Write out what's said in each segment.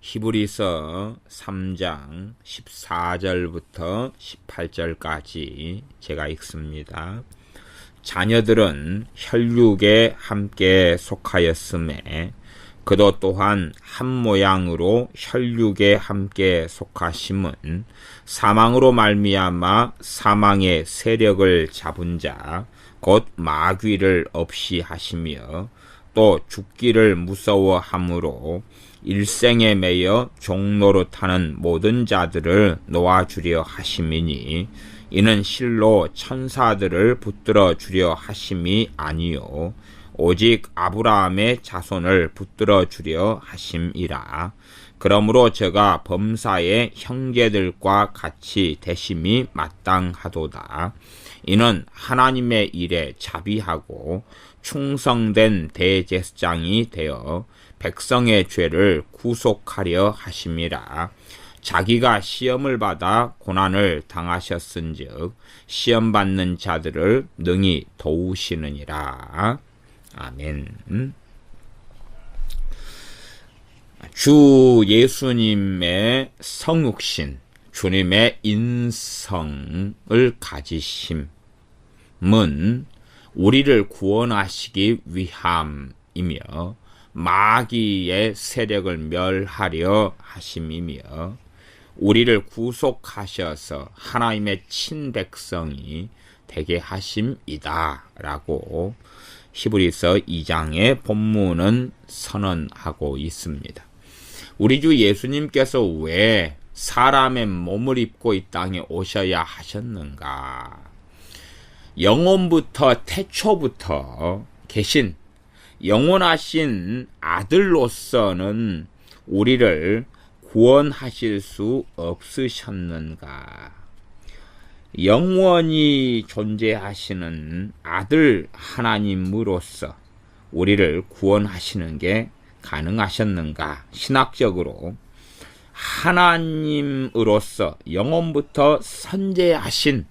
히브리서 3장 14절부터 18절까지 제가 읽습니다. 자녀들은 혈육에 함께 속하였음에 그도 또한 한 모양으로 혈육에 함께 속하심은 사망으로 말미암아 사망의 세력을 잡은 자 곧 마귀를 없이 하시며 또 죽기를 무서워함으로 일생에 매여 종노릇하는 모든 자들을 놓아주려 하심이니 이는 실로 천사들을 붙들어 주려 하심이 아니요 오직 아브라함의 자손을 붙들어 주려 하심이라. 그러므로 저가 범사의 형제들과 같이 되심이 마땅하도다. 이는 하나님의 일에 자비하고 충성된 대제사장이 되어 백성의 죄를 구속하려 하심이라. 자기가 시험을 받아 고난을 당하셨은즉 시험 받는 자들을 능히 도우시느니라. 아멘. 주 예수님의 성육신, 주님의 인성을 가지심은 우리를 구원하시기 위함이며 마귀의 세력을 멸하려 하심이며 우리를 구속하셔서 하나님의 친백성이 되게 하심이다 라고 히브리서 2장의 본문은 선언하고 있습니다. 우리 주 예수님께서 왜 사람의 몸을 입고 이 땅에 오셔야 하셨는가? 영원부터 태초부터 계신 영원하신 아들로서는 우리를 구원하실 수 없으셨는가? 영원히 존재하시는 아들 하나님으로서 우리를 구원하시는 게 가능하셨는가? 신학적으로 하나님으로서 영원부터 선재하신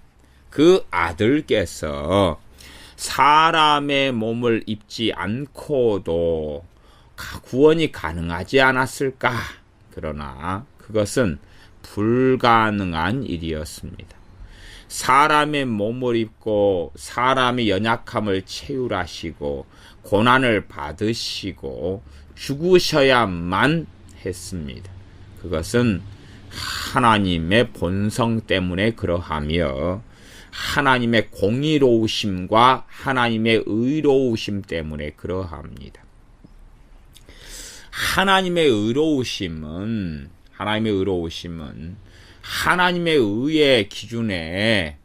그 아들께서 사람의 몸을 입지 않고도 구원이 가능하지 않았을까? 그러나 그것은 불가능한 일이었습니다. 사람의 몸을 입고 사람의 연약함을 채울하시고 고난을 받으시고 죽으셔야만 했습니다. 그것은 하나님의 본성 때문에 그러하며 하나님의 공의로우심과 하나님의 의로우심 때문에 그러합니다. 하나님의 의로우심은 하나님의 의의 기준에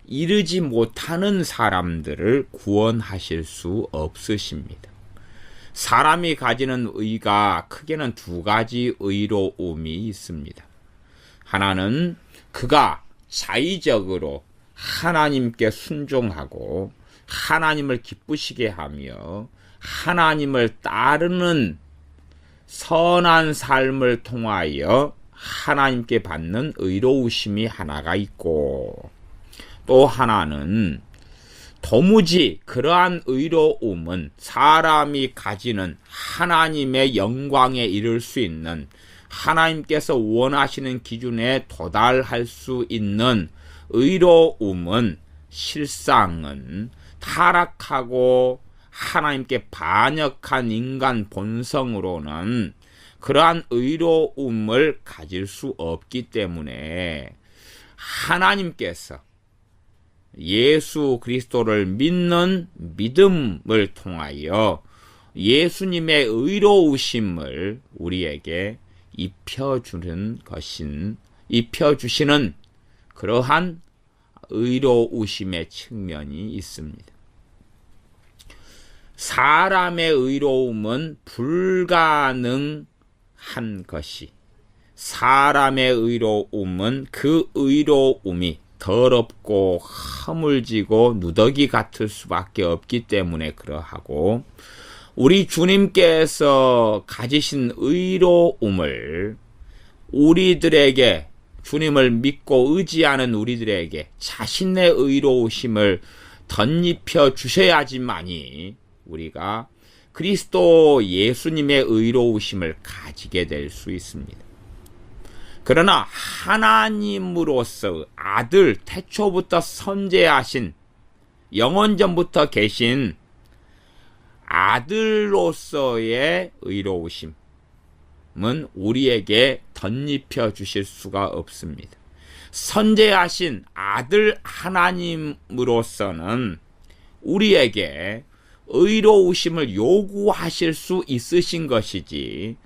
이르지 못하는 사람들을 구원하실 수 없으십니다. 사람이 가지는 의가 크게는 두 가지 의로움이 있습니다. 하나는 그가 자의적으로 하나님께 순종하고 하나님을 기쁘시게 하며 하나님을 따르는 선한 삶을 통하여 하나님께 받는 의로우심이 하나가 있고 또 하나는 도무지 그러한 의로움은 사람이 가지는 하나님의 영광에 이를 수 있는 하나님께서 원하시는 기준에 도달할 수 있는 의로움은 실상은 타락하고 하나님께 반역한 인간 본성으로는 그러한 의로움을 가질 수 없기 때문에 하나님께서 예수 그리스도를 믿는 믿음을 통하여 예수님의 의로우심을 우리에게 입혀주시는 그러한 의로우심의 측면이 있습니다. 사람의 의로움은 불가능한 것이 사람의 의로움은 그 의로움이 더럽고 허물지고 누더기 같을 수밖에 없기 때문에 그러하고 우리 주님께서 가지신 의로움을 우리들에게 주님을 믿고 의지하는 우리들에게 자신의 의로우심을 덧입혀 주셔야지만이 우리가 그리스도 예수님의 의로우심을 가지게 될 수 있습니다. 그러나 하나님으로서 아들 태초부터 선재하신 영원전부터 계신 아들로서의 의로우심은 우리에게 덧입혀 주실 수가 없습니다. 선재하신 아들 하나님으로서는 우리에게 의로우심을 요구하실 수 있으신 것이지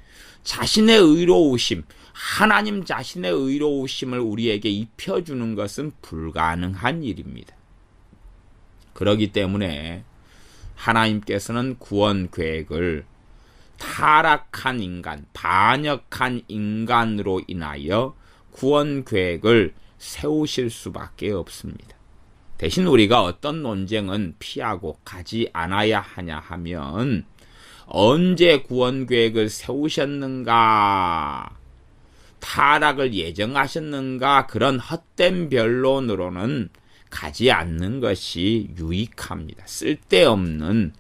자신의 의로우심, 하나님 자신의 의로우심을 우리에게 입혀주는 것은 불가능한 일입니다. 그렇기 때문에 하나님께서는 구원 계획을 타락한 인간, 반역한 인간으로 인하여 구원 계획을 세우실 수밖에 없습니다. 대신 우리가 어떤 논쟁은 피하고 가지 않아야 하냐 하면 언제 구원 계획을 세우셨는가, 타락을 예정하셨는가, 그런 헛된 변론으로는 가지 않는 것이 유익합니다. 쓸데없는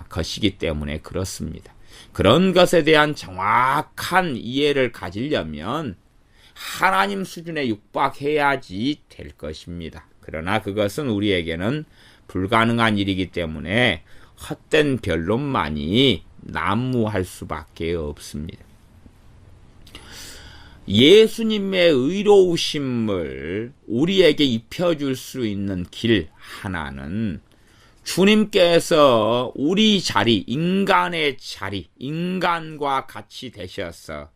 것이기 때문에 그렇습니다. 그런 것에 대한 정확한 이해를 가지려면 하나님 수준에 육박해야지 될 것입니다. 그러나 그것은 우리에게는 불가능한 일이기 때문에 헛된 변론만이 난무할 수밖에 없습니다. 예수님의 의로우심을 우리에게 입혀줄 수 있는 길 하나는 주님께서 우리 자리, 인간의 자리, 인간과 같이 되셔서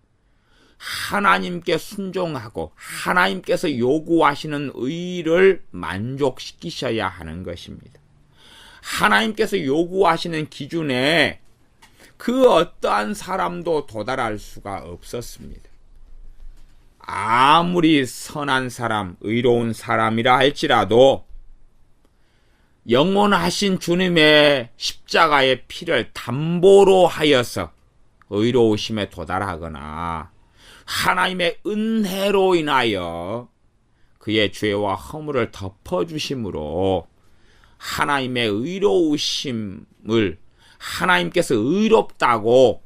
하나님께 순종하고 하나님께서 요구하시는 의를 만족시키셔야 하는 것입니다. 하나님께서 요구하시는 기준에 그 어떠한 사람도 도달할 수가 없었습니다. 아무리 선한 사람, 의로운 사람이라 할지라도 영원하신 주님의 십자가의 피를 담보로 하여서 의로우심에 도달하거나 하나님의 은혜로 인하여 그의 죄와 허물을 덮어주심으로 하나님의 의로우심을 하나님께서 의롭다고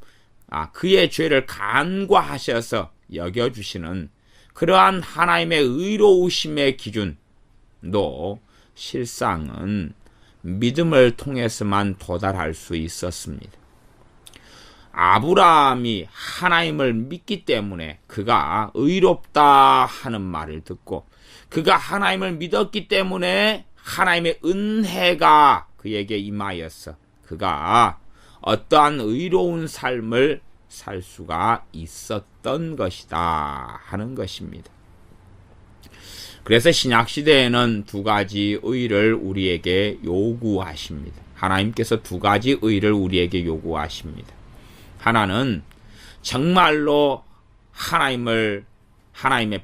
그의 죄를 간과하셔서 여겨주시는 그러한 하나님의 의로우심의 기준도 실상은 믿음을 통해서만 도달할 수 있었습니다. 아브라함이 하나님을 믿기 때문에 그가 의롭다 하는 말을 듣고 그가 하나님을 믿었기 때문에 하나님의 은혜가 그에게 임하여서 그가 어떠한 의로운 삶을 살 수가 있었던 것이다 하는 것입니다. 그래서 신약시대에는 두 가지 의를 우리에게 요구하십니다. 하나님께서 두 가지 의를 우리에게 요구하십니다. 하나는 정말로 하나님의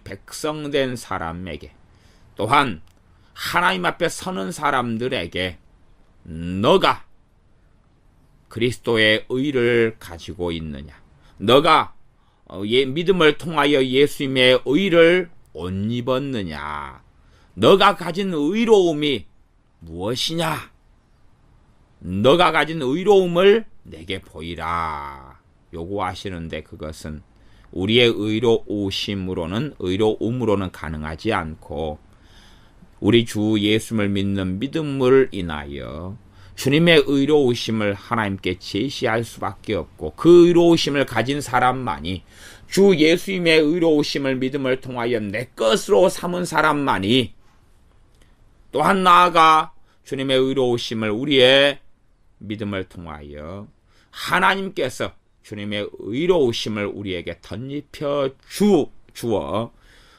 백성된 사람에게, 또한 하나님 앞에 서는 사람들에게 너가 그리스도의 의를 가지고 있느냐, 너가 믿음을 통하여 예수님의 의를 옷 입었느냐, 너가 가진 의로움이 무엇이냐, 너가 가진 의로움을 내게 보이라 요구하시는데 그것은 우리의 의로움으로는 가능하지 않고 우리 주 예수를 믿는 믿음을 인하여 주님의 의로우심을 하나님께 제시할 수밖에 없고 그 의로우심을 가진 사람만이, 주 예수님의 의로우심을 믿음을 통하여 내 것으로 삼은 사람만이, 또한 나아가 주님의 의로우심을 우리의 믿음을 통하여 하나님께서 주님의 의로우심을 우리에게 덧입혀 주어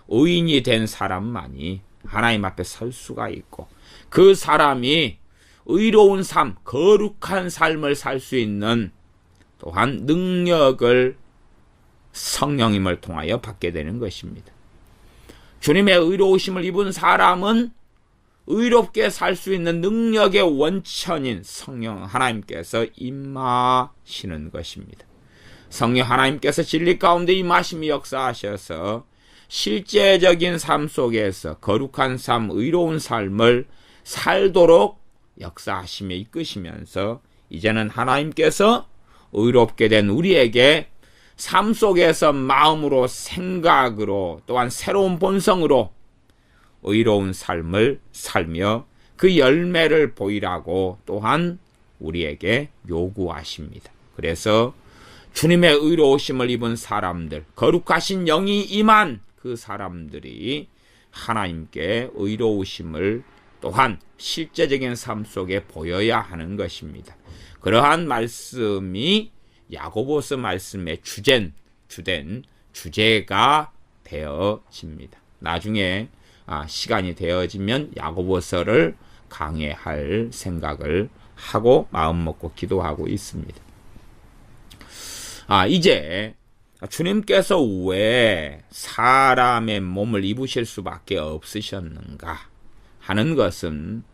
의인이 된 사람만이 하나님 앞에 설 수가 있고, 그 사람이 의로운 삶, 거룩한 삶을 살 수 있는 또한 능력을 성령님을 통하여 받게 되는 것입니다. 주님의 의로우심을 입은 사람은 의롭게 살 수 있는 능력의 원천인 성령 하나님께서 임하시는 것입니다. 성령 하나님께서 진리 가운데 임하심이 역사하셔서 실제적인 삶 속에서 거룩한 삶, 의로운 삶을 살도록 역사하시며 이끄시면서 이제는 하나님께서 의롭게 된 우리에게 삶 속에서 마음으로, 생각으로, 또한 새로운 본성으로 의로운 삶을 살며 그 열매를 보이라고 또한 우리에게 요구하십니다. 그래서 주님의 의로우심을 입은 사람들, 거룩하신 영이 임한 그 사람들이 하나님께 의로우심을 또한 실제적인 삶 속에 보여야 하는 것입니다. 그러한 말씀이 야고보서 말씀의 주제가 되어집니다. 나중에 시간이 되어지면 야고보서를 강해할 생각을 하고 마음 먹고 기도하고 있습니다. 이제 주님께서 왜 사람의 몸을 입으실 수밖에 없으셨는가 하는 것은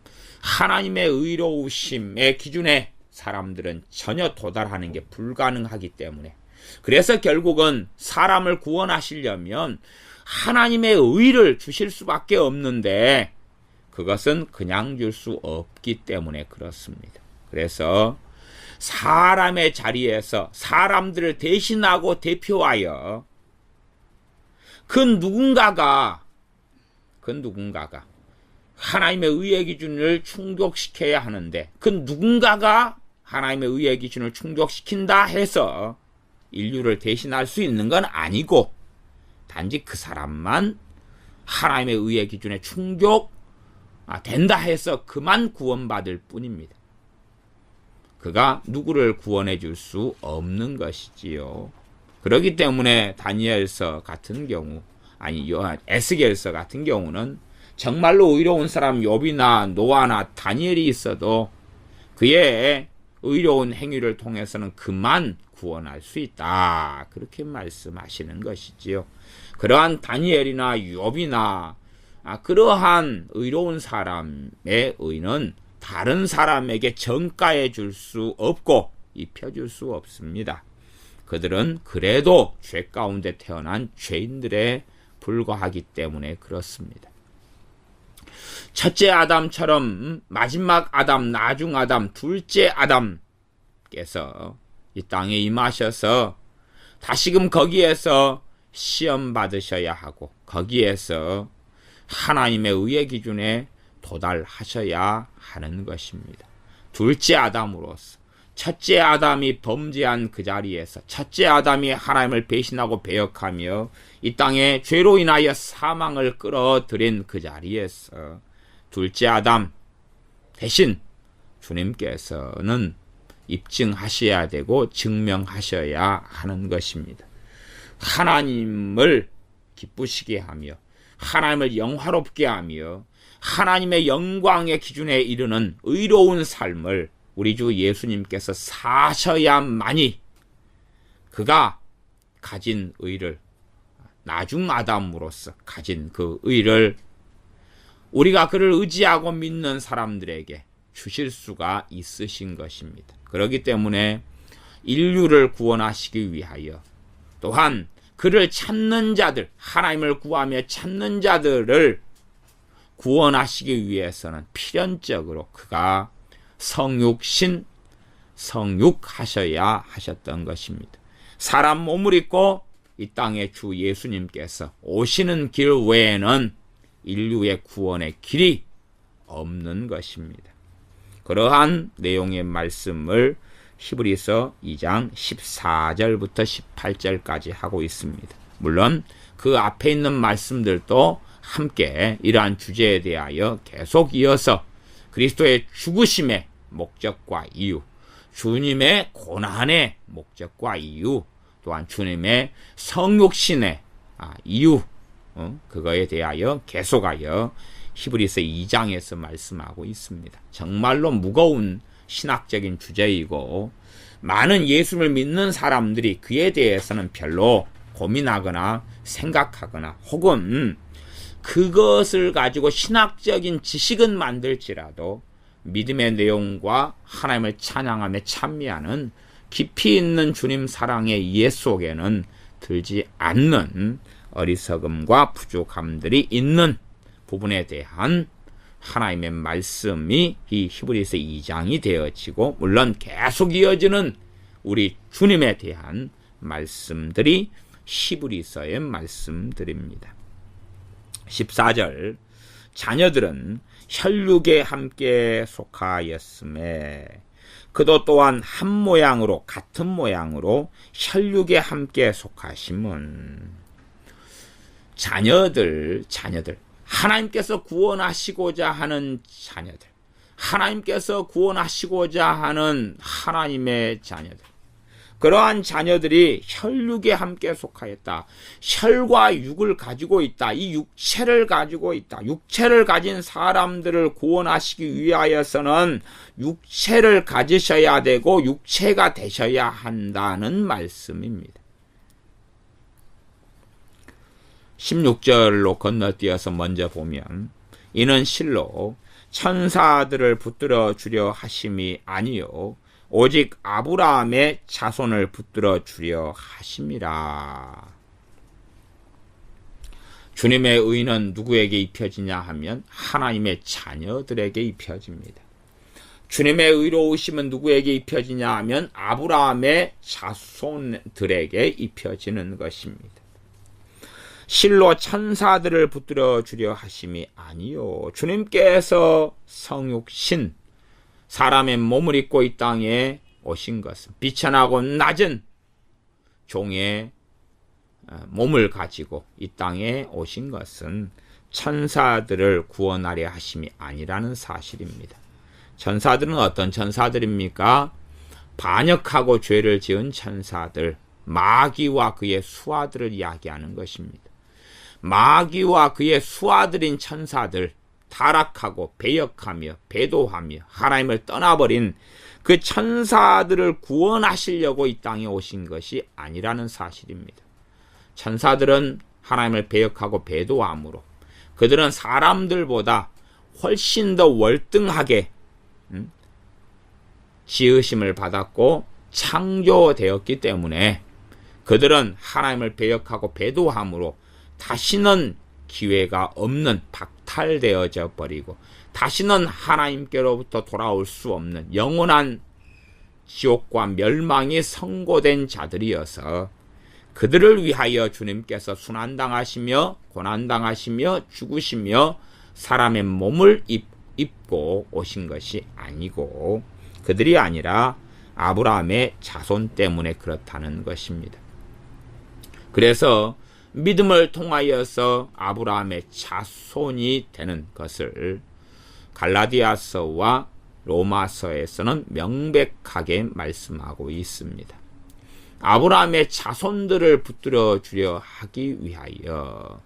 하나님의 의로우심의 기준에 사람들은 전혀 도달하는 게 불가능하기 때문에, 그래서 결국은 사람을 구원하시려면 하나님의 의를 주실 수밖에 없는데 그것은 그냥 줄 수 없기 때문에 그렇습니다. 그래서 사람의 자리에서 사람들을 대신하고 대표하여 그 누군가가 하나님의 의의 기준을 충족시켜야 하는데, 그 누군가가 하나님의 의의 기준을 충족시킨다 해서 인류를 대신할 수 있는 건 아니고, 단지 그 사람만 하나님의 의의 기준에 충족된다 해서 그만 구원받을 뿐입니다. 그가 누구를 구원해 줄 수 없는 것이지요. 그렇기 때문에 다니엘서 같은 경우, 에스겔서 같은 경우는 정말로 의로운 사람 욥이나 노아나 다니엘이 있어도 그의 의로운 행위를 통해서는 그만 구원할 수 있다, 그렇게 말씀하시는 것이지요. 그러한 다니엘이나 욥이나 그러한 의로운 사람의 의는 다른 사람에게 전가해 줄 수 없고 입혀줄 수 없습니다. 그들은 그래도 죄 가운데 태어난 죄인들에 불과하기 때문에 그렇습니다. 첫째 아담처럼 마지막 아담, 나중 아담, 둘째 아담께서 이 땅에 임하셔서 다시금 거기에서 시험 받으셔야 하고 거기에서 하나님의 의의 기준에 도달하셔야 하는 것입니다. 둘째 아담으로서 첫째 아담이 범죄한 그 자리에서 첫째 아담이 하나님을 배신하고 배역하며 이 땅에 죄로 인하여 사망을 끌어들인 그 자리에서 둘째 아담 대신 주님께서는 입증하셔야 되고 증명하셔야 하는 것입니다. 하나님을 기쁘시게 하며 하나님을 영화롭게 하며 하나님의 영광의 기준에 이르는 의로운 삶을 우리 주 예수님께서 사셔야만이 그가 가진 의를, 나중 아담으로서 가진 그 의를 우리가 그를 의지하고 믿는 사람들에게 주실 수가 있으신 것입니다. 그렇기 때문에 인류를 구원하시기 위하여 또한 그를 찾는 자들, 하나님을 구하며 찾는 자들을 구원하시기 위해서는 필연적으로 그가 성육하셔야 하셨던 것입니다. 사람 몸을 입고 이 땅에 주 예수님께서 오시는 길 외에는 인류의 구원의 길이 없는 것입니다. 그러한 내용의 말씀을 히브리서 2장 14절부터 18절까지 하고 있습니다. 물론 그 앞에 있는 말씀들도 함께 이러한 주제에 대하여 계속 이어서 그리스도의 죽으심의 목적과 이유, 주님의 고난의 목적과 이유, 또한 주님의 성육신의 이유, 그거에 대하여 계속하여 히브리서 2장에서 말씀하고 있습니다. 정말로 무거운 신학적인 주제이고 많은 예수를 믿는 사람들이 그에 대해서는 별로 고민하거나 생각하거나 혹은 그것을 가지고 신학적인 지식은 만들지라도 믿음의 내용과 하나님을 찬양하며 찬미하는 깊이 있는 주님 사랑의 이해 속에는 들지 않는 어리석음과 부족함들이 있는 부분에 대한 하나님의 말씀이 이 히브리서 2장이 되어지고, 물론 계속 이어지는 우리 주님에 대한 말씀들이 히브리서의 말씀들입니다. 14절, 자녀들은 혈육에 함께 속하였음에 그도 또한 한 모양으로, 같은 모양으로 혈육에 함께 속하심은, 자녀들, 하나님께서 구원하시고자 하는 자녀들, 하나님께서 구원하시고자 하는 하나님의 자녀들, 그러한 자녀들이 혈육에 함께 속하였다. 혈과 육을 가지고 있다. 이 육체를 가지고 있다. 육체를 가진 사람들을 구원하시기 위하여서는 육체를 가지셔야 되고 육체가 되셔야 한다는 말씀입니다. 16절로 건너뛰어서 먼저 보면, 이는 실로 천사들을 붙들어 주려 하심이 아니요 오직 아브라함의 자손을 붙들어 주려 하심이라. 주님의 의는 누구에게 입혀지냐 하면 하나님의 자녀들에게 입혀집니다. 주님의 의로우심은 누구에게 입혀지냐 하면 아브라함의 자손들에게 입혀지는 것입니다. 실로 천사들을 붙들어 주려 하심이 아니요 주님께서 성육신 사람의 몸을 입고 이 땅에 오신 것은, 비천하고 낮은 종의 몸을 가지고 이 땅에 오신 것은 천사들을 구원하려 하심이 아니라는 사실입니다. 천사들은 어떤 천사들입니까? 반역하고 죄를 지은 천사들, 마귀와 그의 수하들을 이야기하는 것입니다. 마귀와 그의 수하들인 천사들, 타락하고 배역하며 배도하며 하나님을 떠나버린 그 천사들을 구원하시려고 이 땅에 오신 것이 아니라는 사실입니다. 천사들은 하나님을 배역하고 배도함으로 그들은 사람들보다 훨씬 더 월등하게 지으심을 받았고 창조되었기 때문에 그들은 하나님을 배역하고 배도함으로 다시는 기회가 없는, 박탈되어져 버리고 다시는 하나님께로부터 돌아올 수 없는 영원한 지옥과 멸망이 선고된 자들이어서 그들을 위하여 주님께서 순환당하시며 고난당하시며 죽으시며 사람의 몸을 입고 오신 것이 아니고, 그들이 아니라 아브라함의 자손 때문에 그렇다는 것입니다. 그래서 믿음을 통하여서 아브라함의 자손이 되는 것을 갈라디아서와 로마서에서는 명백하게 말씀하고 있습니다. 아브라함의 자손들을 붙들어 주려 하기 위하여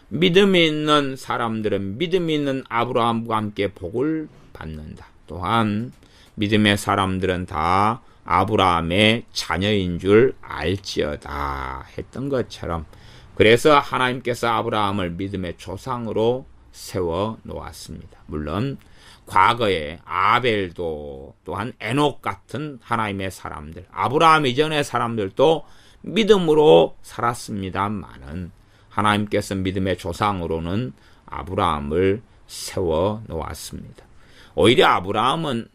믿음이 있는 사람들은 믿음이 있는 아브라함과 함께 복을 받는다. 또한 믿음의 사람들은 다 아브라함의 자녀인 줄 알지어다 했던 것처럼, 그래서 하나님께서 아브라함을 믿음의 조상으로 세워 놓았습니다. 물론 과거에 아벨도 또한 에녹 같은 하나님의 사람들, 아브라함 이전의 사람들도 믿음으로 살았습니다만은 하나님께서 믿음의 조상으로는 아브라함을 세워 놓았습니다. 오히려 아브라함은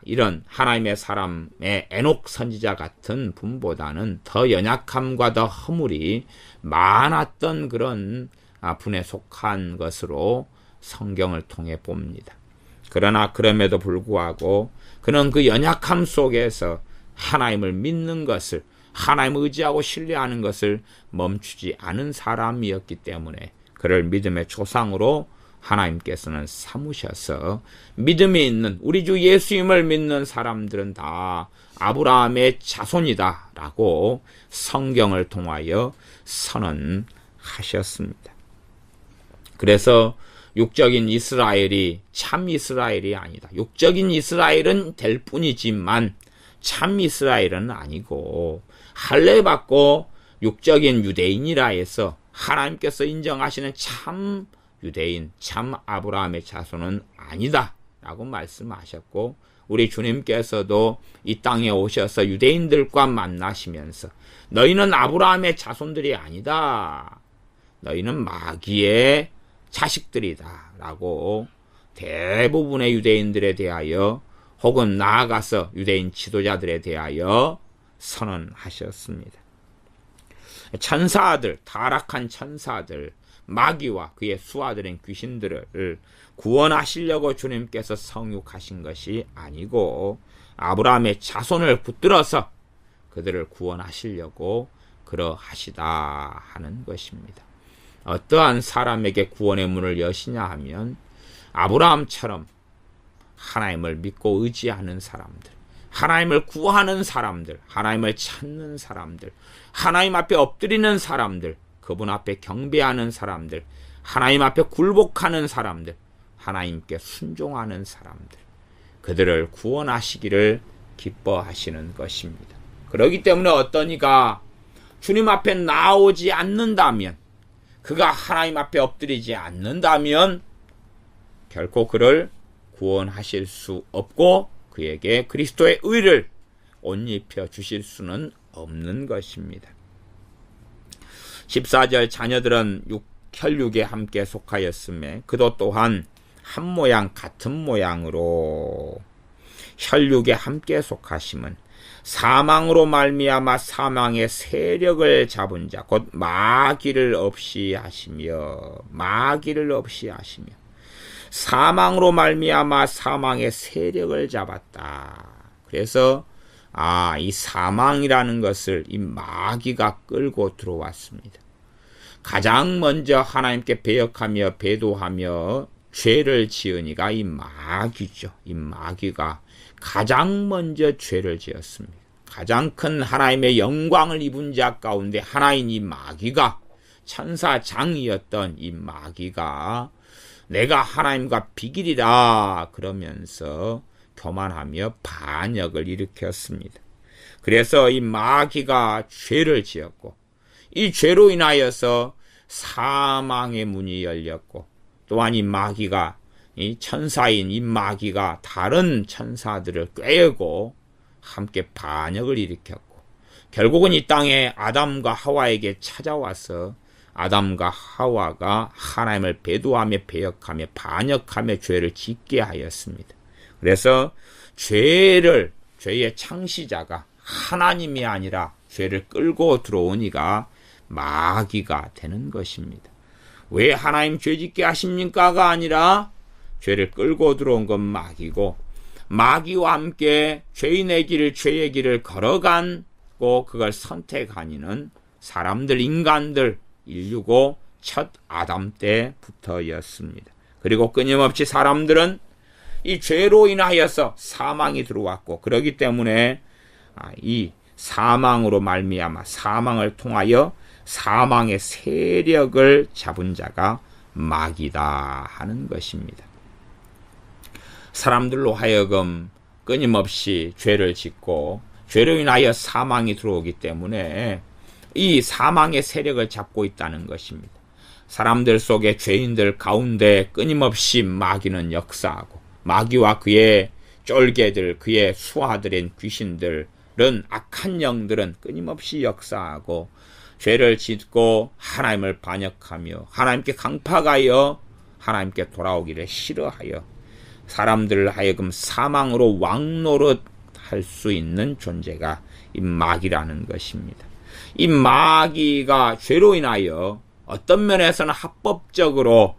이런 하나님의 사람의 에녹 선지자 같은 분보다는 더 연약함과 더 허물이 많았던 그런 분에 속한 것으로 성경을 통해 봅니다. 그러나 그럼에도 불구하고 그는 그 연약함 속에서 하나님을 믿는 것을, 하나님을 의지하고 신뢰하는 것을 멈추지 않은 사람이었기 때문에 그를 믿음의 조상으로 하나님께서는 삼으셔서 믿음이 있는 우리 주 예수님을 믿는 사람들은 다 아브라함의 자손이다 라고 성경을 통하여 선언하셨습니다. 그래서 육적인 이스라엘이 참 이스라엘이 아니다. 육적인 이스라엘은 될 뿐이지만 참 이스라엘은 아니고, 할례받고 육적인 유대인이라 해서 하나님께서 인정하시는 참 유대인, 참 아브라함의 자손은 아니다 라고 말씀하셨고, 우리 주님께서도 이 땅에 오셔서 유대인들과 만나시면서 너희는 아브라함의 자손들이 아니다, 너희는 마귀의 자식들이다 라고 대부분의 유대인들에 대하여 혹은 나아가서 유대인 지도자들에 대하여 선언하셨습니다. 천사들, 타락한 천사들, 마귀와 그의 수하들인 귀신들을 구원하시려고 주님께서 성육하신 것이 아니고 아브라함의 자손을 붙들어서 그들을 구원하시려고 그러하시다 하는 것입니다. 어떠한 사람에게 구원의 문을 여시냐 하면 아브라함처럼 하나님을 믿고 의지하는 사람들, 하나님을 구하는 사람들, 하나님을 찾는 사람들, 하나님 앞에 엎드리는 사람들, 그분 앞에 경배하는 사람들, 하나님 앞에 굴복하는 사람들, 하나님께 순종하는 사람들, 그들을 구원하시기를 기뻐하시는 것입니다. 그렇기 때문에 어떤 이가 주님 앞에 나오지 않는다면, 그가 하나님 앞에 엎드리지 않는다면 결코 그를 구원하실 수 없고 그에게 그리스도의 의를 옷 입혀 주실 수는 없는 것입니다. 14절 자녀들은 혈육에 함께 속하였음에 그도 또한 한 모양 같은 모양으로 혈육에 함께 속하심은 사망으로 말미암아 사망의 세력을 잡은 자 곧 마귀를 없이 하시며 사망으로 말미암아 사망의 세력을 잡았다. 그래서 이 사망이라는 것을 이 마귀가 끌고 들어왔습니다. 가장 먼저 하나님께 배역하며 배도하며 죄를 지은 이가 이 마귀죠. 이 마귀가 가장 먼저 죄를 지었습니다. 가장 큰 하나님의 영광을 입은 자 가운데 하나인 이 마귀가, 천사장이었던 이 마귀가 내가 하나님과 비기리라 그러면서 교만하며 반역을 일으켰습니다. 그래서 이 마귀가 죄를 지었고 이 죄로 인하여서 사망의 문이 열렸고, 또한 이 마귀가, 이 천사인 이 마귀가 다른 천사들을 꾀고 함께 반역을 일으켰고, 결국은 이 땅에 아담과 하와에게 찾아와서 아담과 하와가 하나님을 배도하며 배역하며 반역하며 죄를 짓게 하였습니다. 그래서 죄의 창시자가 하나님이 아니라 죄를 끌고 들어온 이가 마귀가 되는 것입니다. 왜 하나님 죄짓게 하십니까가 아니라 죄를 끌고 들어온 건 마귀고, 마귀와 함께 죄인의 길을, 죄의 길을 걸어간고 그걸 선택한 이는 사람들, 인간들, 인류고 첫 아담 때부터였습니다. 그리고 끊임없이 사람들은 이 죄로 인하여서 사망이 들어왔고, 그렇기 때문에 이 사망으로 말미암아 사망을 통하여 사망의 세력을 잡은 자가 마귀다 하는 것입니다. 사람들로 하여금 끊임없이 죄를 짓고 죄로 인하여 사망이 들어오기 때문에 이 사망의 세력을 잡고 있다는 것입니다. 사람들 속에, 죄인들 가운데 끊임없이 마귀는 역사하고, 마귀와 그의 쫄개들, 그의 수하들인 귀신들은, 악한 영들은 끊임없이 역사하고 죄를 짓고 하나님을 반역하며 하나님께 강팍하여 하나님께 돌아오기를 싫어하여 사람들을 하여금 사망으로 왕노릇할 수 있는 존재가 이 마귀라는 것입니다. 이 마귀가 죄로 인하여 어떤 면에서는 합법적으로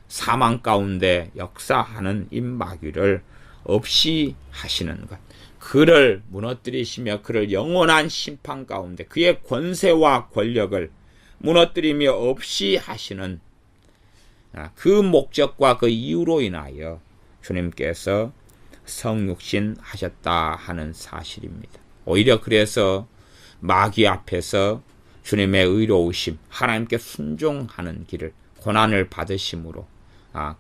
사망 가운데 역사하는 이 마귀를 없이 하시는 것, 그를 무너뜨리시며 그를 영원한 심판 가운데 그의 권세와 권력을 무너뜨리며 없이 하시는 그 목적과 그 이유로 인하여 주님께서 성육신 하셨다 하는 사실입니다. 오히려 그래서 마귀 앞에서 주님의 의로우심, 하나님께 순종하는 길을, 고난을 받으심으로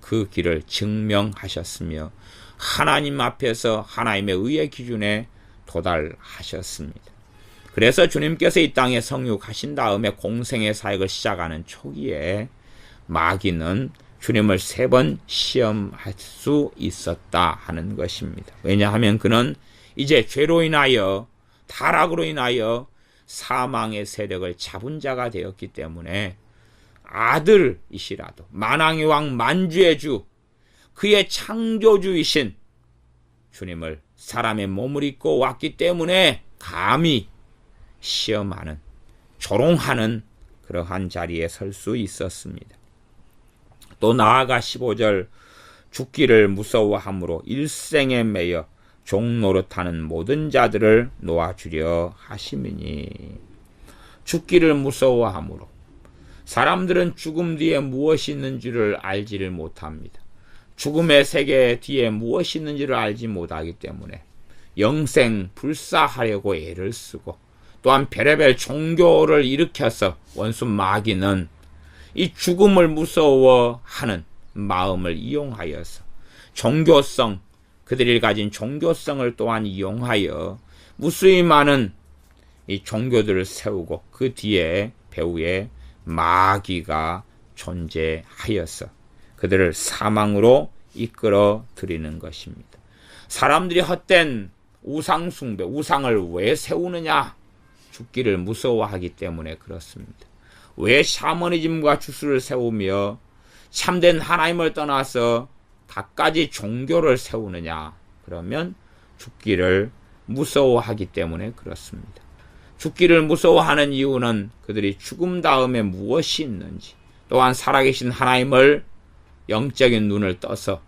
그 길을 증명하셨으며 하나님 앞에서 하나님의 의의 기준에 도달하셨습니다. 그래서 주님께서 이 땅에 성육하신 다음에 공생의 사역을 시작하는 초기에 마귀는 주님을 3번 시험할 수 있었다 하는 것입니다. 왜냐하면 그는 이제 죄로 인하여, 타락으로 인하여 사망의 세력을 잡은 자가 되었기 때문에 아들이시라도, 만왕의 왕 만주의 주, 그의 창조주이신 주님을 사람의 몸을 입고 왔기 때문에 감히 시험하는, 조롱하는 그러한 자리에 설 수 있었습니다. 또 나아가 15절, 죽기를 무서워함으로 일생에 매여 종노릇하는 모든 자들을 놓아주려 하심이니. 죽기를 무서워함으로, 사람들은 죽음 뒤에 무엇이 있는 줄을 알지를 못합니다. 죽음의 세계 뒤에 무엇이 있는지를 알지 못하기 때문에 영생 불사하려고 애를 쓰고, 또한 별의별 종교를 일으켜서 원수 마귀는 이 죽음을 무서워하는 마음을 이용하여서 종교성, 그들이 가진 종교성을 또한 이용하여 무수히 많은 이 종교들을 세우고, 그 뒤에 배후에 마귀가 존재하여서 그들을 사망으로 이끌어 들이는 것입니다. 사람들이 헛된 우상 숭배, 우상을 왜 세우느냐? 죽기를 무서워하기 때문에 그렇습니다. 왜 샤머니즘과 주술을 세우며 참된 하나님을 떠나서 갖가지 종교를 세우느냐? 그러면 죽기를 무서워하기 때문에 그렇습니다. 죽기를 무서워하는 이유는 그들이 죽음 다음에 무엇이 있는지, 또한 살아계신 하나님을 영적인 눈을 떠서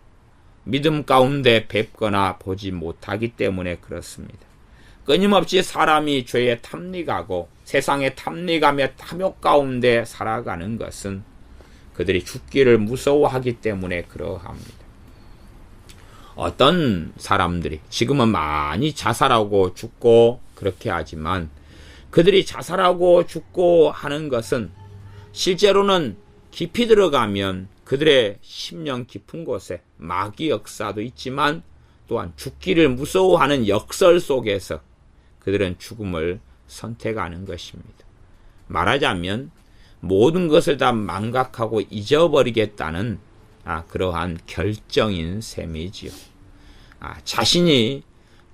믿음 가운데 뵙거나 보지 못하기 때문에 그렇습니다. 끊임없이 사람이 죄에 탐닉하고 세상에 탐닉하며 탐욕 가운데 살아가는 것은 그들이 죽기를 무서워하기 때문에 그러합니다. 어떤 사람들이 지금은 많이 자살하고 죽고 그렇게 하지만, 그들이 자살하고 죽고 하는 것은 실제로는 깊이 들어가면 그들의 심령 깊은 곳에 마귀 역사도 있지만, 또한 죽기를 무서워하는 역설 속에서 그들은 죽음을 선택하는 것입니다. 말하자면 모든 것을 다 망각하고 잊어버리겠다는 그러한 결정인 셈이지요. 자신이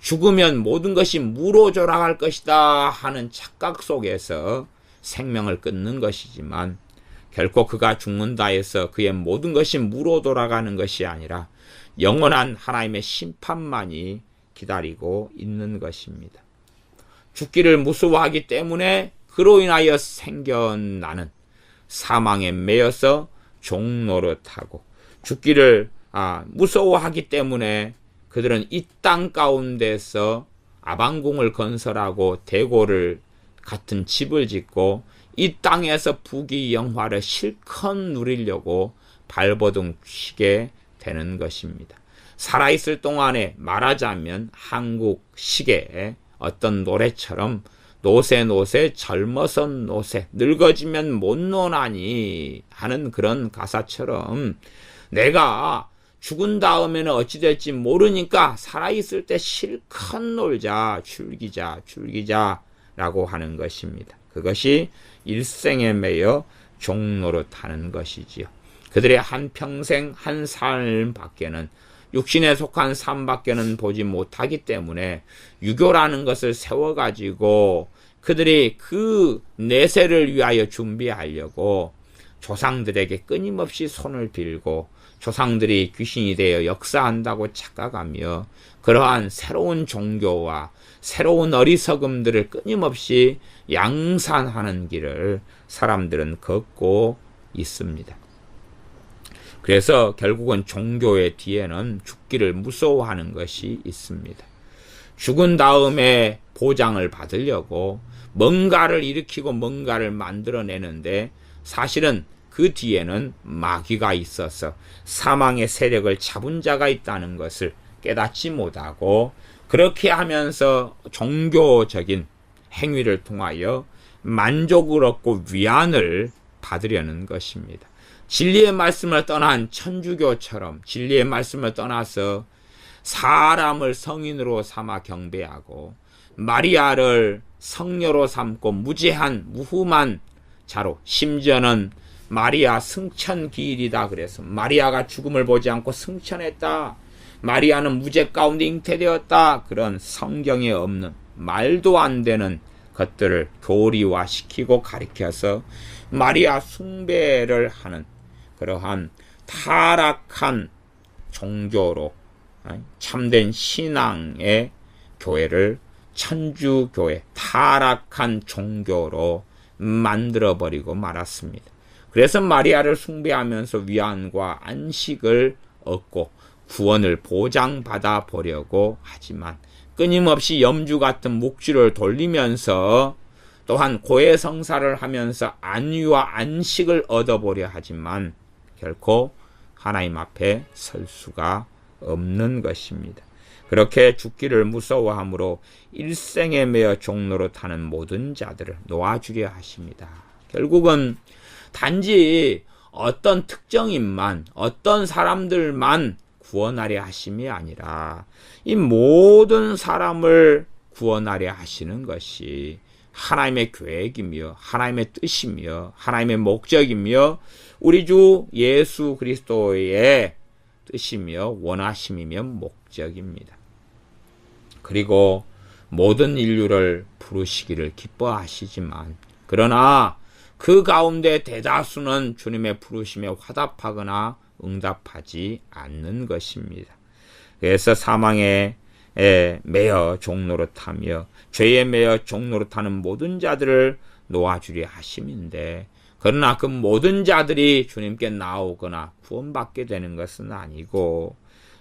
죽으면 모든 것이 무로 돌아갈 것이다 하는 착각 속에서 생명을 끊는 것이지만, 결코 그가 죽는다 해서 그의 모든 것이 무로 돌아가는 것이 아니라 영원한 하나님의 심판만이 기다리고 있는 것입니다. 죽기를 무서워하기 때문에 그로 인하여 생겨나는 사망에 매여서 종노릇하고, 죽기를 무서워하기 때문에 그들은 이 땅 가운데서 아방궁을 건설하고 대고를 같은 집을 짓고 이 땅에서 부귀영화를 실컷 누리려고 발버둥 치게 되는 것입니다. 살아있을 동안에 말하자면 한국식의 어떤 노래처럼 노세 젊어서 노세 늙어지면 못 노나니 하는 그런 가사처럼, 내가 죽은 다음에는 어찌 될지 모르니까 살아있을 때 실컷 놀자, 즐기자 라고 하는 것입니다. 그것이 일생에 매여 종노릇하는 것이지요. 그들의 한평생 한 삶밖에는, 육신에 속한 삶밖에는 보지 못하기 때문에 유교라는 것을 세워가지고 그들이 그 내세를 위하여 준비하려고 조상들에게 끊임없이 손을 빌고, 조상들이 귀신이 되어 역사한다고 착각하며 그러한 새로운 종교와 새로운 어리석음들을 끊임없이 양산하는 길을 사람들은 걷고 있습니다. 그래서 결국은 종교의 뒤에는 죽기를 무서워하는 것이 있습니다. 죽은 다음에 보장을 받으려고 뭔가를 일으키고 뭔가를 만들어내는데, 사실은 그 뒤에는 마귀가 있어서 사망의 세력을 잡은 자가 있다는 것을 깨닫지 못하고, 그렇게 하면서 종교적인 행위를 통하여 만족을 얻고 위안을 받으려는 것입니다. 진리의 말씀을 떠난 천주교처럼 진리의 말씀을 떠나서 사람을 성인으로 삼아 경배하고 마리아를 성녀로 삼고 무죄한 무흠한 자로, 심지어는 마리아 승천기일이다 그래서 마리아가 죽음을 보지 않고 승천했다, 마리아는 무죄 가운데 잉태되었다, 그런 성경에 없는 말도 안 되는 것들을 교리화시키고 가리켜서 마리아 숭배를 하는 그러한 타락한 종교로 참된 신앙의 교회를 천주교회, 타락한 종교로 만들어버리고 말았습니다. 그래서 마리아를 숭배하면서 위안과 안식을 얻고 구원을 보장받아 보려고 하지만 끊임없이 염주 같은 묵주를 돌리면서 또한 고해성사를 하면서 안위와 안식을 얻어보려 하지만 결코 하나님 앞에 설 수가 없는 것입니다. 그렇게 죽기를 무서워하므로 일생에 매여 종로로 타는 모든 자들을 놓아주려 하십니다. 결국은 단지 어떤 특정인만, 어떤 사람들만 구원하려 하심이 아니라 이 모든 사람을 구원하려 하시는 것이 하나님의 계획이며 하나님의 뜻이며 하나님의 목적이며 우리 주 예수 그리스도의 뜻이며 원하심이며 목적입니다. 그리고 모든 인류를 부르시기를 기뻐하시지만 그러나 그 가운데 대다수는 주님의 부르심에 화답하거나 응답하지 않는 것입니다. 그래서 사망에 매여 종노릇하며 죄에 매여 종노릇하는 모든 자들을 놓아주려 하심인데 그러나 그 모든 자들이 주님께 나오거나 구원받게 되는 것은 아니고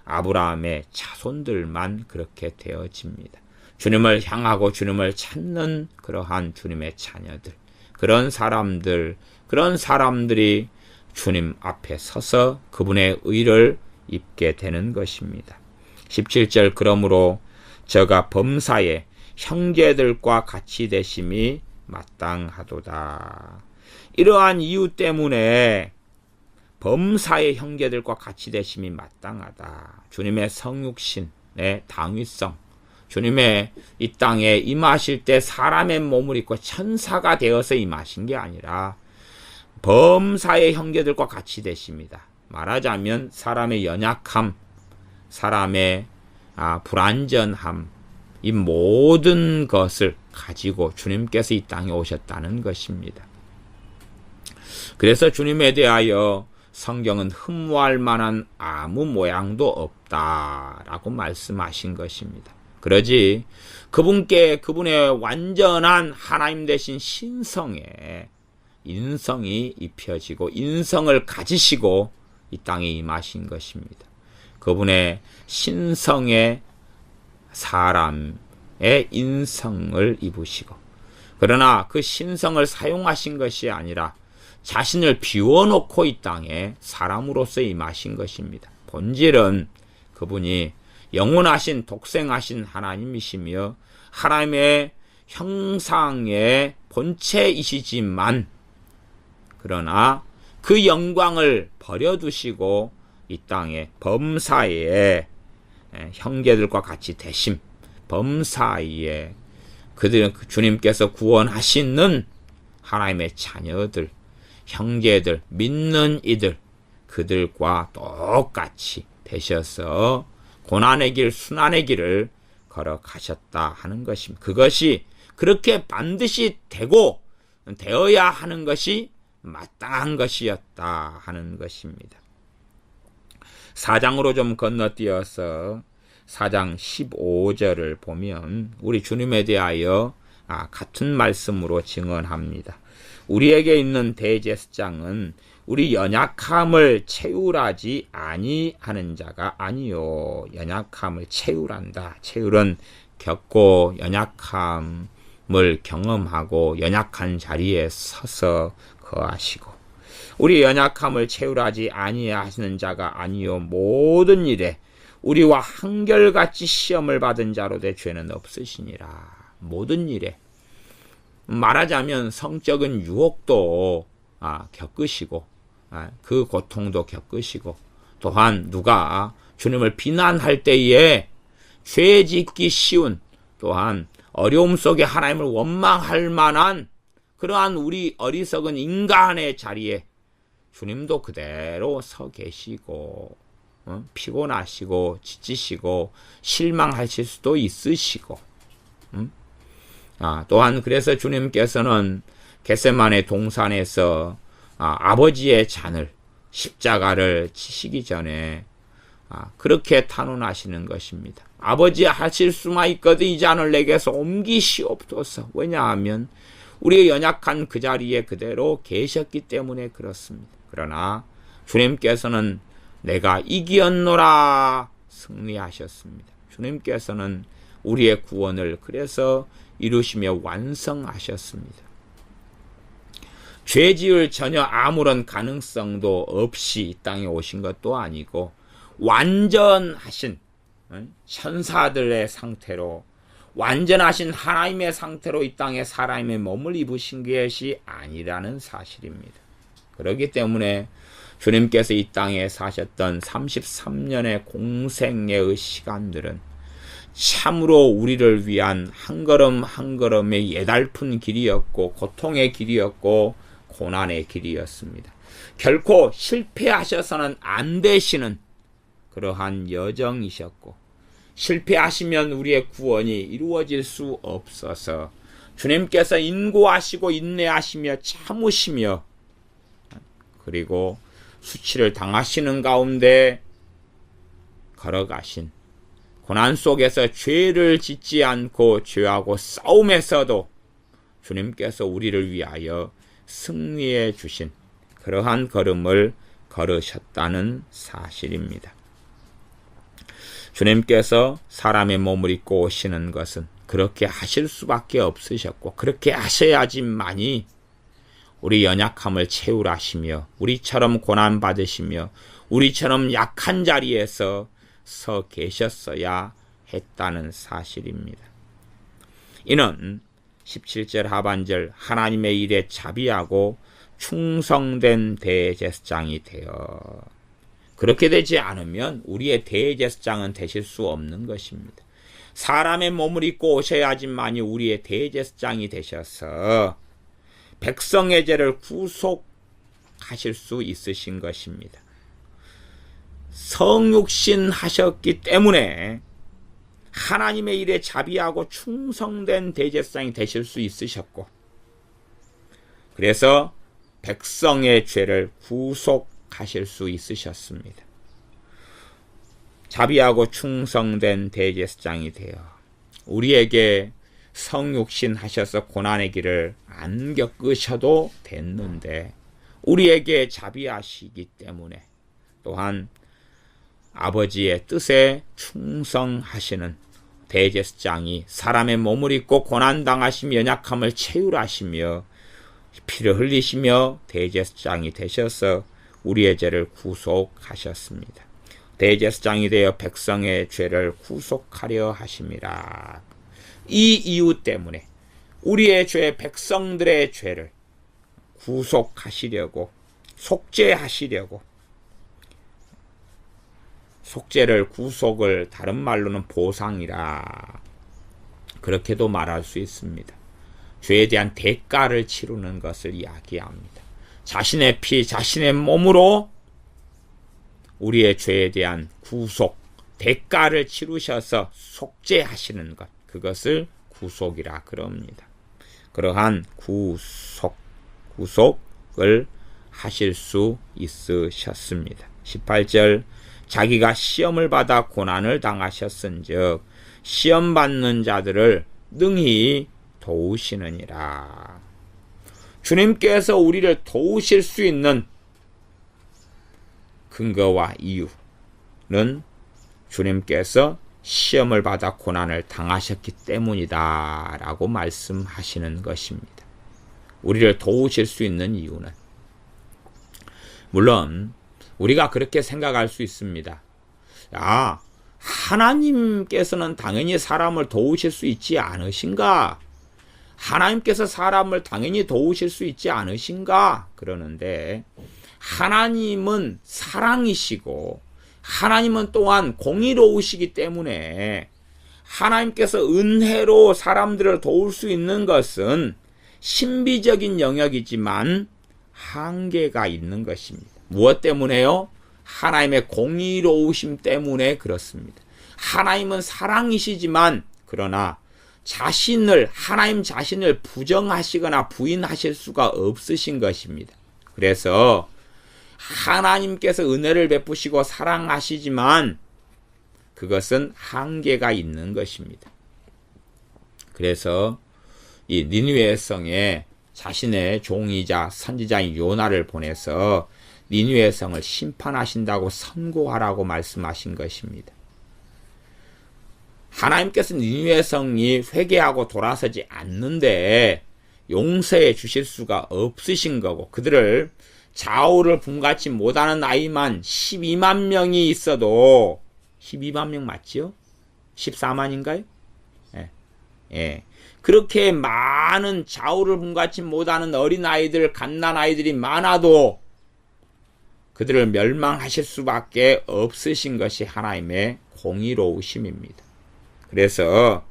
아브라함의 자손들만 그렇게 되어집니다. 주님을 향하고 주님을 찾는 그러한 주님의 자녀들, 그런 사람들이 주님 앞에 서서 그분의 의를 입게 되는 것입니다. 17절 그러므로 저가 범사에 형제들과 같이 되심이 마땅하도다. 이러한 이유 때문에 범사의 형제들과 같이 되심이 마땅하다. 주님의 성육신의 당위성, 주님의 이 땅에 임하실 때 사람의 몸을 입고 천사가 되어서 임하신 게 아니라 범사의 형제들과 같이 되십니다. 말하자면 사람의 연약함, 사람의 불완전함, 이 모든 것을 가지고 주님께서 이 땅에 오셨다는 것입니다. 그래서 주님에 대하여 성경은 흠모할 만한 아무 모양도 없다라고 말씀하신 것입니다. 그러지 그분의 완전한 하나님 되신 신성에 인성이 입혀지고 인성을 가지시고 이 땅에 임하신 것입니다. 그분의 신성의 사람의 인성을 입으시고 그러나 그 신성을 사용하신 것이 아니라 자신을 비워놓고 이 땅에 사람으로서 임하신 것입니다. 본질은 그분이 영원하신 독생하신 하나님이시며 하나님의 형상의 본체이시지만 그러나 그 영광을 버려두시고 이 땅에 범사에 형제들과 같이 되심, 범사에 그들 주님께서 구원하시는 하나님의 자녀들, 형제들, 믿는 이들, 그들과 똑같이 되셔서 고난의 길, 순환의 길을 걸어가셨다 하는 것입니다. 그것이 그렇게 반드시 되어야 하는 것이 마땅한 것이었다 하는 것입니다. 4장으로 좀 건너뛰어서 4장 15절을 보면 우리 주님에 대하여 같은 말씀으로 증언합니다. 우리에게 있는 대제사장은 우리 연약함을 채울하지 아니하는 자가 아니요. 연약함을 채울한다. 채울은 겪고 연약함을 경험하고 연약한 자리에 서서 거하시고 우리 연약함을 채울하지 아니하시는 자가 아니요. 모든 일에 우리와 한결같이 시험을 받은 자로 되 죄는 없으시니라. 모든 일에 말하자면 성적인 유혹도 겪으시고 그 고통도 겪으시고 또한 누가 주님을 비난할 때에 죄 짓기 쉬운 또한 어려움 속에 하나님을 원망할 만한 그러한 우리 어리석은 인간의 자리에 주님도 그대로 서 계시고 피곤하시고 지치시고 실망하실 수도 있으시고 또한 그래서 주님께서는 겟세마네 동산에서 아버지의 잔을 십자가를 치시기 전에 그렇게 탄원하시는 것입니다. 아버지 하실 수만 있거든 이 잔을 내게서 옮기시옵소서. 왜냐하면 우리의 연약한 그 자리에 그대로 계셨기 때문에 그렇습니다. 그러나 주님께서는 내가 이기었노라 승리하셨습니다. 주님께서는 우리의 구원을 그래서 이루시며 완성하셨습니다. 죄 지을 전혀 아무런 가능성도 없이 이 땅에 오신 것도 아니고 완전하신 천사들의 상태로 완전하신 하나님의 상태로 이 땅에 사람의 몸을 입으신 것이 아니라는 사실입니다. 그렇기 때문에 주님께서 이 땅에 사셨던 33년의 공생애의 시간들은 참으로 우리를 위한 한 걸음 한 걸음의 예달픈 길이었고 고통의 길이었고 고난의 길이었습니다. 결코 실패하셔서는 안 되시는 그러한 여정이셨고 실패하시면 우리의 구원이 이루어질 수 없어서 주님께서 인고하시고 인내하시며 참으시며 그리고 수치를 당하시는 가운데 걸어가신 고난 속에서 죄를 짓지 않고 죄하고 싸움에서도 주님께서 우리를 위하여 승리해 주신 그러한 걸음을 걸으셨다는 사실입니다. 주님께서 사람의 몸을 입고 오시는 것은 그렇게 하실 수밖에 없으셨고 그렇게 하셔야지만이 우리 연약함을 채우라시며 우리처럼 고난받으시며 우리처럼 약한 자리에서 서 계셨어야 했다는 사실입니다. 이는 17절 하반절 하나님의 일에 자비하고 충성된 대제사장이 되어 그렇게 되지 않으면 우리의 대제사장은 되실 수 없는 것입니다. 사람의 몸을 입고 오셔야지만이 우리의 대제사장이 되셔서 백성의 죄를 구속하실 수 있으신 것입니다. 성육신 하셨기 때문에 하나님의 일에 자비하고 충성된 대제사장이 되실 수 있으셨고 그래서 백성의 죄를 구속하실 수 있으셨습니다. 자비하고 충성된 대제사장이 되어 우리에게 성육신 하셔서 고난의 길을 안 겪으셔도 됐는데 우리에게 자비하시기 때문에 또한 아버지의 뜻에 충성하시는 대제사장이 사람의 몸을 입고 고난당하시며 연약함을 채우라시며 피를 흘리시며 대제사장이 되셔서 우리의 죄를 구속하셨습니다. 대제사장이 되어 백성의 죄를 구속하려 하심이라. 이 이유 때문에 우리의 죄, 백성들의 죄를 구속하시려고 속죄하시려고 속죄를 구속을 다른 말로는 보상이라 그렇게도 말할 수 있습니다. 죄에 대한 대가를 치르는 것을 이야기합니다. 자신의 피, 자신의 몸으로 우리의 죄에 대한 구속, 대가를 치르셔서 속죄하시는 것, 그것을 구속이라 그럽니다. 그러한 구속을 하실 수 있으셨습니다. 18절 자기가 시험을 받아 고난을 당하셨은즉 시험 받는 자들을 능히 도우시느니라. 주님께서 우리를 도우실 수 있는 근거와 이유는 주님께서 시험을 받아 고난을 당하셨기 때문이다 라고 말씀하시는 것입니다. 우리를 도우실 수 있는 이유는 물론 우리가 그렇게 생각할 수 있습니다. 하나님께서는 당연히 사람을 도우실 수 있지 않으신가? 하나님께서 사람을 당연히 도우실 수 있지 않으신가? 그러는데 하나님은 사랑이시고 하나님은 또한 공의로우시기 때문에 하나님께서 은혜로 사람들을 도울 수 있는 것은 신비적인 영역이지만 한계가 있는 것입니다. 무엇 때문에요? 하나님의 공의로우심 때문에 그렇습니다. 하나님은 사랑이시지만 그러나 하나님 자신을 부정하시거나 부인하실 수가 없으신 것입니다. 그래서 하나님께서 은혜를 베푸시고 사랑하시지만 그것은 한계가 있는 것입니다. 그래서 이 니느웨 성에 자신의 종이자 선지자인 요나를 보내서 니느웨 성을 심판하신다고 선고하라고 말씀하신 것입니다. 하나님께서 니느웨 성이 회개하고 돌아서지 않는데 용서해 주실 수가 없으신 거고, 그들을 좌우를 분간치 못하는 아이만 12만 명이 있어도 12만 명 맞죠? 14만인가요? 예. 그렇게 많은 좌우를 분간치 못하는 어린아이들, 갓난아이들이 많아도 그들을 멸망하실 수밖에 없으신 것이 하나님의 공의로우심입니다. 그래서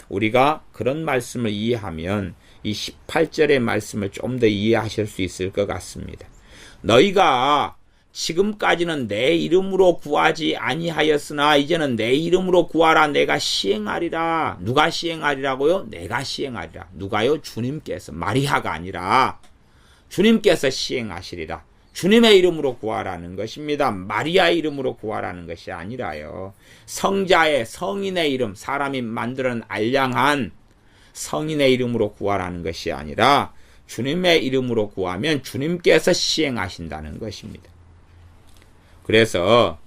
우리가 그런 말씀을 이해하면 이 18절의 말씀을 좀 더 이해하실 수 있을 것 같습니다. 너희가 지금까지는 내 이름으로 구하지 아니하였으나 이제는 내 이름으로 구하라. 내가 시행하리라. 누가 시행하리라고요? 내가 시행하리라. 누가요? 주님께서. 마리아가 아니라 주님께서 시행하시리라. 주님의 이름으로 구하라는 것입니다. 마리아의 이름으로 구하라는 것이 아니라요. 성자의, 성인의 이름, 사람이 만드는 알량한 성인의 이름으로 구하라는 것이 아니라 주님의 이름으로 구하면 주님께서 시행하신다는 것입니다. 그래서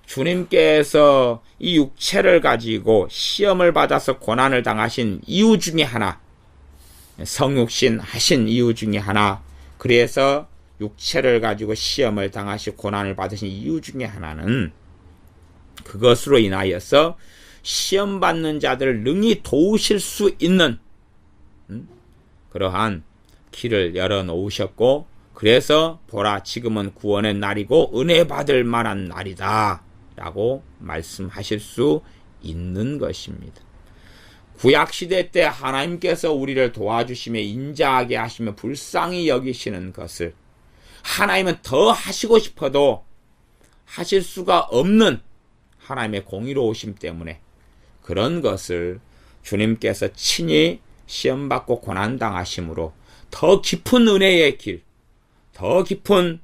주님께서 이 육체를 가지고 시험을 받아서 고난을 당하신 이유 중에 하나, 성육신 하신 이유 중에 하나, 그래서 육체를 가지고 시험을 당하시고 고난을 받으신 이유 중에 하나는 그것으로 인하여서 시험 받는 자들을 능히 도우실 수 있는 그러한 길을 열어놓으셨고, 그래서 보라 지금은 구원의 날이고 은혜 받을 만한 날이다 라고 말씀하실 수 있는 것입니다. 구약시대 때 하나님께서 우리를 도와주시며 인자하게 하시며 불쌍히 여기시는 것을 하나님은 더 하시고 싶어도 하실 수가 없는 하나님의 공의로우심 때문에 그런 것을 주님께서 친히 시험받고 고난당하심으로 더 깊은 은혜의 길, 더 깊은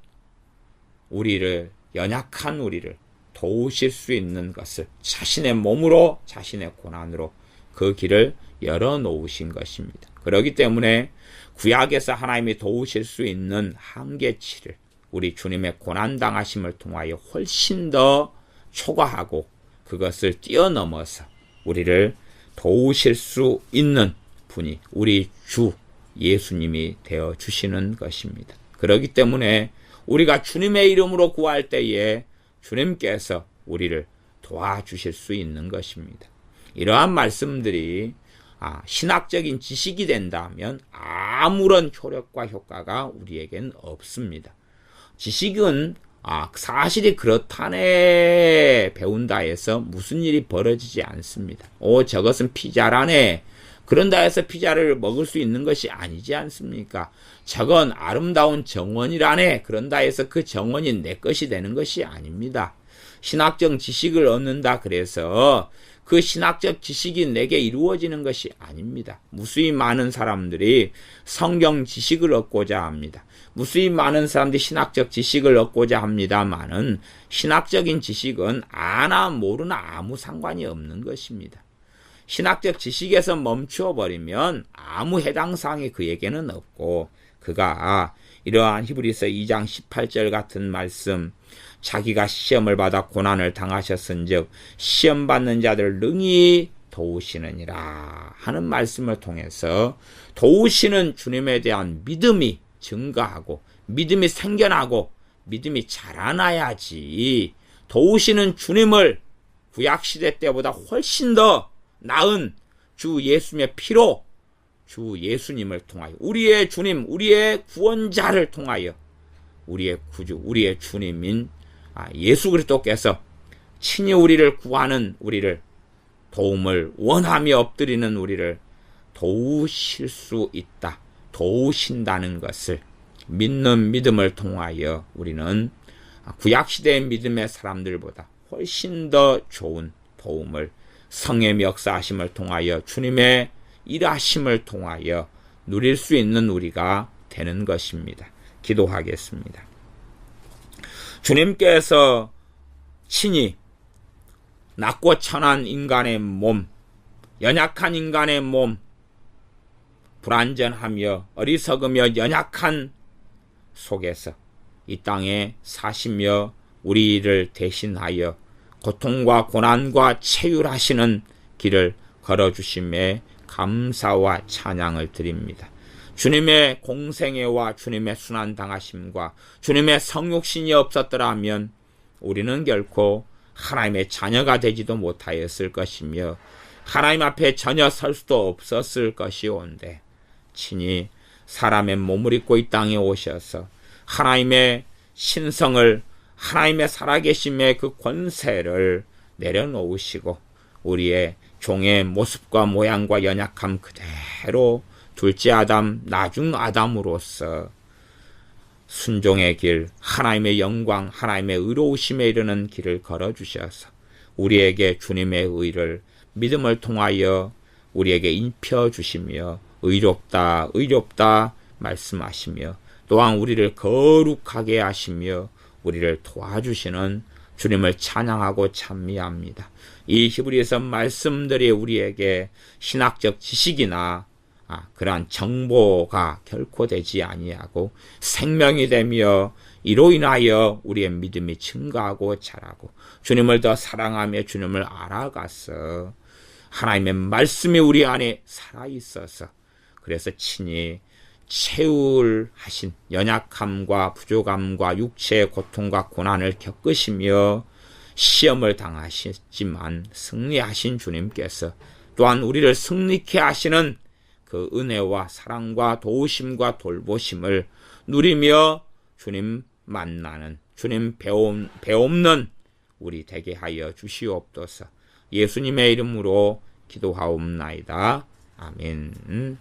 우리를, 연약한 우리를 도우실 수 있는 것을 자신의 몸으로, 자신의 고난으로 그 길을 열어놓으신 것입니다. 그렇기 때문에 구약에서 하나님이 도우실 수 있는 한계치를 우리 주님의 고난당하심을 통하여 훨씬 더 초과하고 그것을 뛰어넘어서 우리를 도우실 수 있는 분이 우리 주 예수님이 되어 주시는 것입니다. 그렇기 때문에 우리가 주님의 이름으로 구할 때에 주님께서 우리를 도와주실 수 있는 것입니다. 이러한 말씀들이 신학적인 지식이 된다면 아무런 효력과 효과가 우리에겐 없습니다. 지식은 사실이 그렇다네 배운다 해서 무슨 일이 벌어지지 않습니다. 저것은 피자라네. 그런다 해서 피자를 먹을 수 있는 것이 아니지 않습니까? 저건 아름다운 정원이라네. 그런다 해서 그 정원이 내 것이 되는 것이 아닙니다. 신학적 지식을 얻는다 그래서 그 신학적 지식이 내게 이루어지는 것이 아닙니다. 무수히 많은 사람들이 성경 지식을 얻고자 합니다. 무수히 많은 사람들이 신학적 지식을 얻고자 합니다만은 신학적인 지식은 아나 모르나 아무 상관이 없는 것입니다. 신학적 지식에서 멈추어 버리면 아무 해당 사항이 그에게는 없고, 그가 이러한 히브리서 2장 18절 같은 말씀, 자기가 시험을 받아 고난을 당하셨은즉 시험 받는 자들을 능히 도우시느니라 하는 말씀을 통해서 도우시는 주님에 대한 믿음이 증가하고 믿음이 생겨나고 믿음이 자라나야지, 도우시는 주님을 구약시대 때보다 훨씬 더 나은 주 예수님의 피로 주 예수님을 통하여 우리의 주님, 우리의 구원자를 통하여 우리의 구주, 우리의 주님인 예수 그리스도께서 친히 우리를 구하는 우리를, 도움을 원하며 엎드리는 우리를 도우실 수 있다, 도우신다는 것을 믿는 믿음을 통하여 우리는 구약시대의 믿음의 사람들보다 훨씬 더 좋은 도움을 성의 역사하심을 통하여 주님의 일하심을 통하여 누릴 수 있는 우리가 되는 것입니다. 기도하겠습니다. 주님께서 친히 낮고 천한 인간의 몸, 연약한 인간의 몸, 불완전하며 어리석으며 연약한 속에서 이 땅에 사시며 우리를 대신하여 고통과 고난과 체휼하시는 길을 걸어주심에 감사와 찬양을 드립니다. 주님의 공생애와 주님의 순환당하심과 주님의 성육신이 없었더라면 우리는 결코 하나님의 자녀가 되지도 못하였을 것이며 하나님 앞에 전혀 설 수도 없었을 것이온데 친히 사람의 몸을 입고 이 땅에 오셔서 하나님의 신성을, 하나님의 살아계심의 그 권세를 내려놓으시고 우리의 종의 모습과 모양과 연약함 그대로 둘째 아담, 나중 아담으로서 순종의 길, 하나님의 영광, 하나님의 의로우심에 이르는 길을 걸어주셔서 우리에게 주님의 의를 믿음을 통하여 우리에게 입혀주시며 의롭다, 의롭다 말씀하시며 또한 우리를 거룩하게 하시며 우리를 도와주시는 주님을 찬양하고 찬미합니다. 이 히브리서 말씀들이 우리에게 신학적 지식이나 그러한 정보가 결코 되지 아니하고 생명이 되며 이로 인하여 우리의 믿음이 증가하고 자라고 주님을 더 사랑하며 주님을 알아가서 하나님의 말씀이 우리 안에 살아있어서 그래서 친히 체울하신 연약함과 부족함과 육체의 고통과 고난을 겪으시며 시험을 당하시지만 승리하신 주님께서 또한 우리를 승리케 하시는 그 은혜와 사랑과 도우심과 돌보심을 누리며 주님 만나는, 주님 배움는 우리 되게 하여 주시옵소서. 예수님의 이름으로 기도하옵나이다. 아멘.